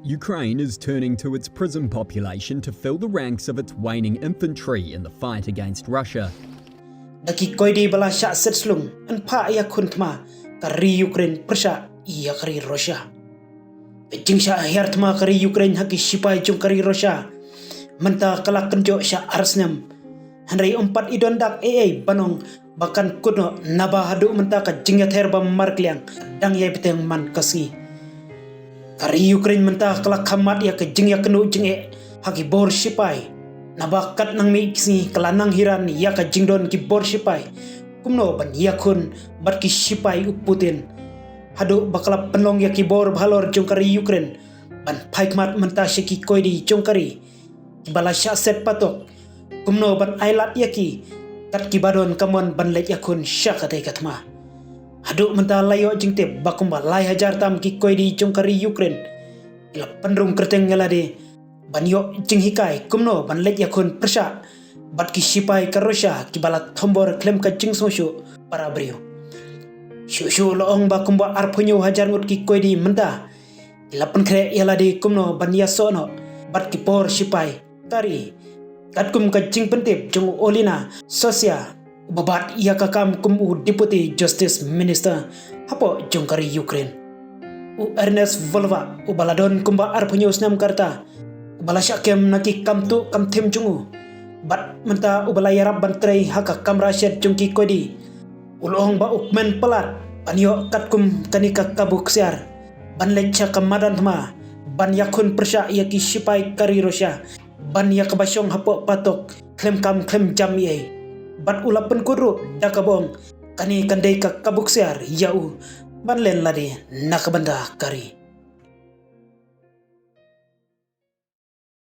Ukraine is turning to its prison population to fill the ranks of its waning infantry in the fight against Russia. Daki koidi bala syak setslung an pa ya kuntma kari Ukraine persya iya kari Russia. Pejing syak akhir tma kari Ukraine haki sipai jung kari Russia. Menta kalak kenjo syak arsnam. Henry 4 idon dak banong bahkan kuno naba hadu menta ka jingya herba markliang dang ya biteng man kasi. Kari Ukraine menta kalak kamat ya ke jingya kenu jing haki bor sipai. Nabakat nang miksi kelanang hiran ya ka jingdon ki bor sipai kumno ban yakun bat ki sipai Putin hadu bakala penong ya ki bor bhalor jongkari Ukraine ban paikmat menta shiki koidi jongkari bala syaset patok kumno ban ailat yaki kat ki badon kamon ban let yakun syakate katma hadu menta layo jingte bakumba lai hajar tam ki koidi jongkari Ukraine ila penrung kerteng ngalade banyo jing hikai kumno ban let yakun persya bat ki sipai ka Russia ki bala thombor klem ka jing sosyo para brio shu loong ba kumba arpunyo hajar ngut ki koidi menta ilapan kre yalade kumno ban yasono bat ki por sipai kari kat kum ka jing pentip jung olina sosia babat ya kakam kum deputy justice minister hapo jongkari Ukraine Ernest Volva baladon kumba arpunyo snam karta bala syakem naki kamtu kam tem jungu bat menta ubala yarab bantrai haka kam rasyad jungki kodi ulong ba ukmen pelat banyo katkum kanika kabuk siar ban lecha kamadan ma ban yakun persya yaki sipai kari Russia ban yak basyong hapo patok klem kam klem jam ye bat ulapen kuru dakabong kani kandai ka kabuk siar yau ban len lade nakabanda kari